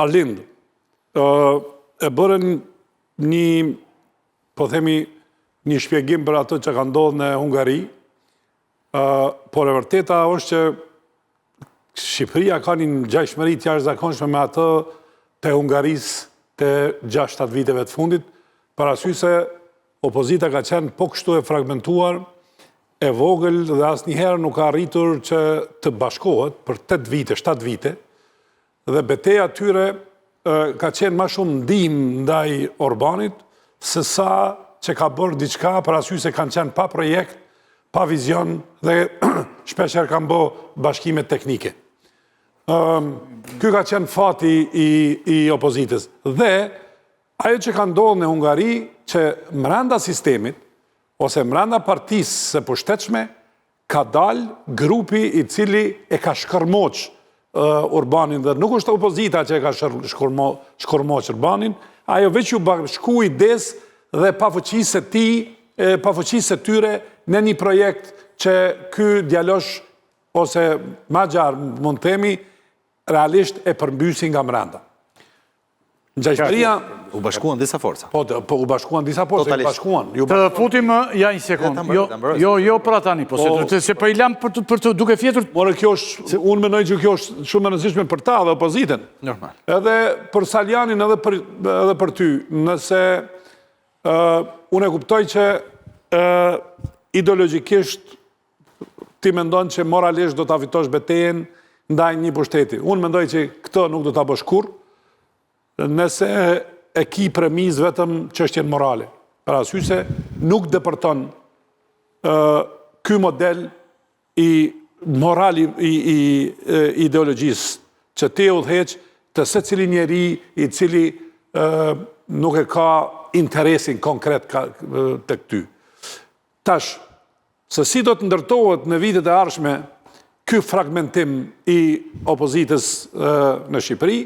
Arlind, e bërën një, po themi, një shpjegim për atë që ka ndodhur në Hungari, por e vërteta është që Shqipëria ka një ngjashmëri të jashtëzakonshme me atë të Hungarisë të 6-7 viteve të fundit, parasysh se opozita ka qenë po kështu e fragmentuar, e vogël dhe asnjëherë nuk ka arritur që të bashkohet për 8 vite, 7 vite, dhe betejë atyre ka qenë më shumë ndihmë ndaj Orbanit se sa që ka bërë diçka, parasysh se kanë qenë pa projekt, pa vizion dhe shpeshherë kanë bërë bashkime teknike. Ky ka qenë fati i opozitës. Dhe ajo që ka ndodhur në Hungari, që mbranda sistemit, ose mbranda partisë së përshtetshme, ka dalë grupi i cili e ka shkërmoq Orbanin, dhe nuk është opozita që e ka shkërmoq Orbanin, ajo veç u bashku ides dhe pafuqisë e tyre në një projekt që ky djalosh, ose ma gjarë mund të themi, realisht e përmbysi nga mbranda. Ngjashmëria u bashkuan disa forca. Po, u bashkuan disa forca, u bashkuan. Të futim, ja një sekund. Jo pra tani, po se po i lam për të duke fjetur. More, kjo është, unë mendoj që kjo është shumë e rëndësishme për ta dhe opozitën. Normal. Edhe për Saljanin, edhe për ty, nëse unë e kuptoj që ideologjikisht ti mendon që moralisht do ta fitosh betejën ndaj një pushteti. Unë mendoj që këtë nuk do ta bësh kurrë, nëse e ki premis vetëm çështjen morale. Parasysh se nuk depërton ky model i moral i ideologjisë që ti udhëheq të secili njeri i cili nuk e ka interesin konkret tek ty. Tash, se si do të ndërtohet në vitet e ardhshme ky fragmentim i opozitës në Shqipëri,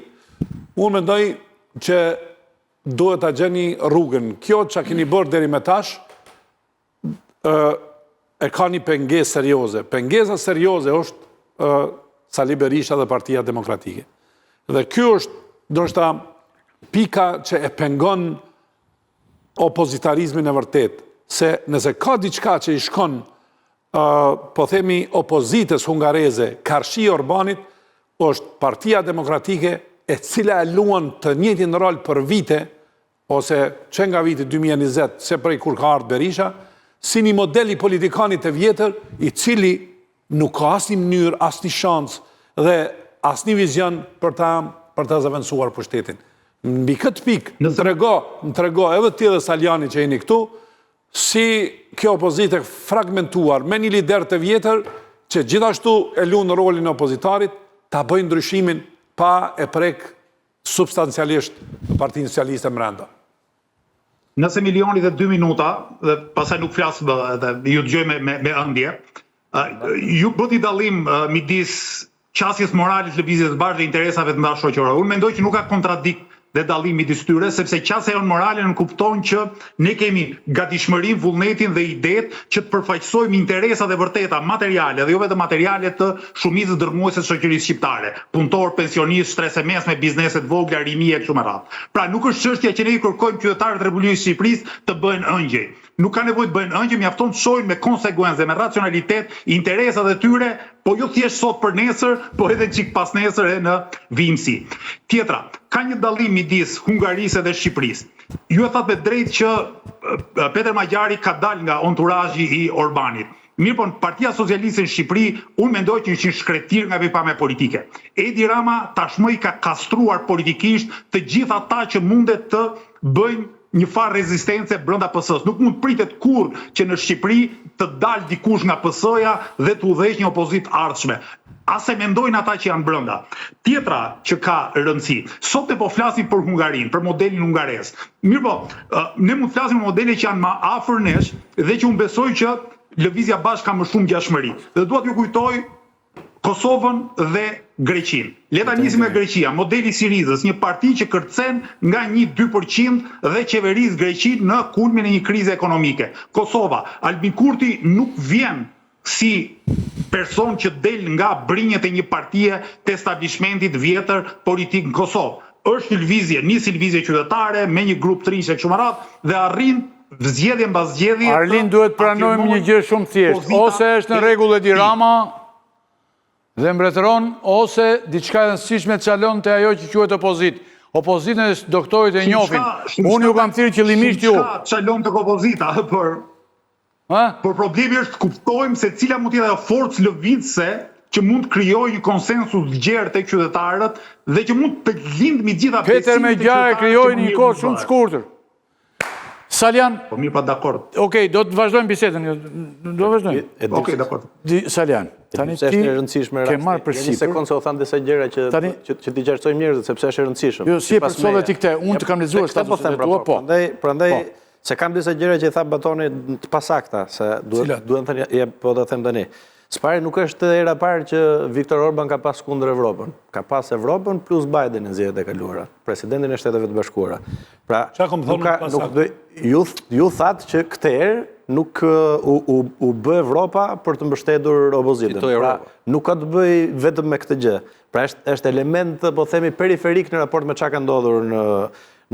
unë mendoj që duhet ta gjeni rrugën. Kjo që keni bërë deri më tash e ka një pengesë serioze. Pengesa serioze është Sali Berisha dhe Partia Demokratike. Dhe ky është ndoshta pika që e pengon opozitarizmin e vërtet, se nëse ka diçka që i shkon po themi opozitës hungareze karshi Orbanit, është Partia Demokratike e cila e luan të njëjtin rol për vite, ose që nga viti 2020, se prej kur ka ardhur Berisha, si një model i politikanit të vjetër, i cili nuk ka asnjë mënyrë, asnjë shans dhe asnjë vizion për ta zëvendësuar pushtetin. Mbi këtë pikë, më trego edhe ti dhe Saljani që jeni këtu, si kjo opozitë fragmentuar me një lider të vjetër që gjithashtu e luan rolin e opozitarit, ta bëjnë ndryshimin pa e prek substancialisht Partinë Socialiste brenda. Nëse milioni dhe 2 minuta, dhe pastaj nuk flas dhe ju dëgjoj me ëndje, ju bëti dallim midis qasjes morale të lëvizjes së bashkë dhe interesave të nda shoqërore. Unë mendoj që nuk ka kontradikt dhe dallim midis tyre, sepse qasja jonë morale në kupton që ne kemi gatishmërinë, vullnetin dhe idetë që të përfaqësojmë interesat e vërteta materiale dhe jo vetëm materiale të shumicës dërmuese të shoqërisë shqiptare, punëtor, pensionistë, shtresë mesme, bizneset vogla, rinjë e kështu me radhë. Pra nuk është çështja që ne i kërkojmë qytetarët e Republikës së Shqipërisë të bëhen ëngjëj. Nuk ka nevojë të bëjnë ëngjë, mjafton të shohin me konsekuencë, me racionalitet, interesat e tyre, po jo thjesht sot për nesër, po edhe çik pas nesër e në vimësi. Tjetra, ka një dallim midis Hungarisë dhe Shqipërisë. Ju e thatë me drejtë që Peter Magyari ka dalë nga entouragji i Orbanit. Mirë po, Partia Socialiste në Shqipëri, unë mendoj që është një shkretir nga vepame politike. Edi Rama tashmë i ka kastruar politikisht të gjithë ata që mundet të bëjnë një farë rezistence brenda PS-s. Nuk mund pritet kurrë që në Shqipëri të dalë dikush nga PS-ja dhe të udhëheqë një opozitë ardhshme. As e mendojnë ata që janë brenda. Tjetra që ka rëndësi. Sot ne po flasim për Hungarinë, për modelin hungarez. Mirë po, ne mund të flasim për modele që janë më afër nesh dhe që unë besoj që lëvizja bashkë ka më shumë ngjashmëri. Dhe dua t'ju kujtoj Kosovën dhe Greqinë. Le ta nisim me Greqia, modeli Sirizës, një parti që kërcen nga 1-2% dhe qeveris Greqinë në kulmin e një krize ekonomike. Kosova, Albin Kurti nuk vjen si person që del nga brinjët e një partie të establishmentit vjetër politik në Kosovë. është një lëvizje qytetare me një grup të rinj kështu me radhë dhe arrin zgjedhje mbas zgjedhje. Arlin, duhet pranojmë një gjë shumë thjeshtë, ose është në rregull Edi Rama dhe mbretëron, ose diçka e rëndësishme çalon te ajo që quhet opozitë. Opozitën e doktorit e njohin. Unë ju kam thirrë qëllimisht ju. Çalon tek opozita, por problemi është kuptojmë se cila mund të jetë ajo forcë lëvizëse që mund të krijojë një konsensus gjerë tek qytetarët dhe që mund të lindë mbi gjitha besimin. Peter me Gjarë krijojnë një kohë shumë të shkurtër. Salian. Po mirë, pa dakord. Okej, do të vazhdojmë bisedën. Do vazhdojmë. Okej, dakord. Salian, tani ti ke marrë për Një sekondë se u thanë disa gjëra që t'i qartësojmë njerëzit sepse është e rëndësishëm. Jo, si e përsove ti këte, unë të kam lexuar statusin e tua, po. Prandaj se kam disa gjëra që i tha Batoni të pasakta, se duhet thënë, po do them tani. Spari nuk është era parë që Viktor Orban ka pas kundër Evropën. Ka pas Evropën plus Biden në zgjedhjet e kaluara, presidentin e Shteteve të Bashkuara. Pra, ju thatë që këtë herë nuk u bë Evropa për të mbështetur opozitën. Pra, nuk ka të bëj vetëm me këtë gjë. Pra, është element, po themi, periferik në raport me çka ka ndodhur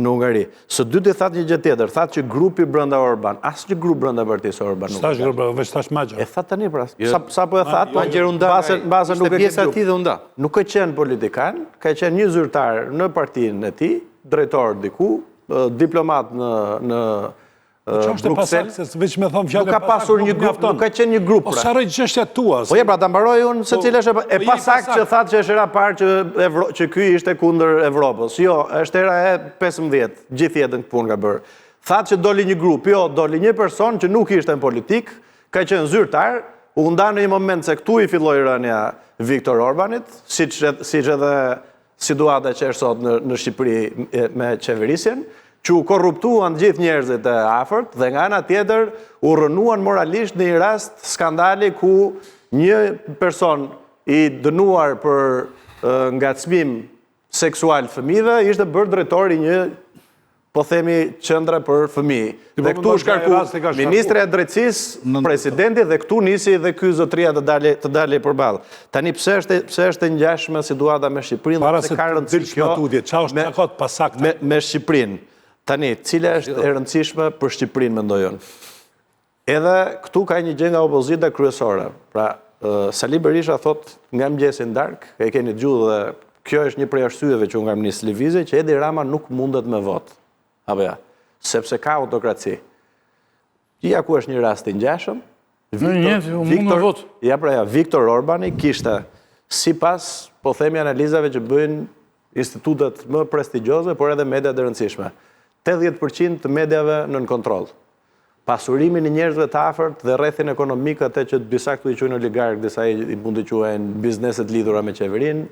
në Hungari. Së dyti thatë një gjë tjetër, thatë që grupi brenda Orban, asnjë grup brenda partisë Orban nuk. Sa është grup, veç tash Magja. E thatë tani pra. Sa po e thatë, mbase nuk e pjesa e tij dhe unda. Nuk ka qenë politikan, ka qenë një zyrtar në partinë e tij, drejtor diku, diplomat në Bruxelles. Veç me thon fjalë. Nuk ka pasur një grup, nuk ka qenë një grup. O sa rrë gjështja tua. Po pra ta mbaroj unë se cila është e pasakt që thatë që është era parë që ky ishte kundër Evropës. Jo, është era e 15, gjithë jetën këtë punë ka bërë. Thatë që doli një grup, jo, doli një person që nuk ishte në politik, ka qenë zyrtar, u nda në një moment se këtu i filloi rënja Viktor Orbanit, siç edhe situata që është sot në Shqipëri me qeverisjen, që u korruptuan gjithë njerëzit e afërt dhe nga ana tjetër u rënuan moralisht në një rast skandali ku një person i dënuar për ngacmim seksual fëmijëve ishte bërë drejtori një, po themi, qendre për fëmijë. Dhe këtu shkarku ministri e drejtësisë, presidenti, dhe këtu nisi dhe ky zotëria të dalë përballë. Tani pse është e ngjashme situata me Shqipërinë? Para se të dilsh matutje, çfarë është takot pasaktë me Shqipërinë? Tani, cila është e rëndësishme për Shqipërinë, mendoj unë? Edhe këtu ka një gjë nga opozita kryesore. Pra, Sali Berisha thot nga mëngjesi darkë, e keni dëgjuar dhe kjo është një prej arsyeve që unë kam nisë lëvizje, që Edi Rama nuk mundet me vot. Apo ja, sepse ka autokraci. Ja ku është një rast i ngjashëm. Viktor Orbani kishte, sipas, po themi, analizave që bëjnë institutet më prestigjioze, por edhe mediat e rëndësishme. 80% të mediave nën kontroll. Pasurimin e njerëzve të afërt dhe rrethin ekonomik, atë që disa këtu i quajnë oligark, disa i mund të quajnë bizneset lidhura me qeverinë,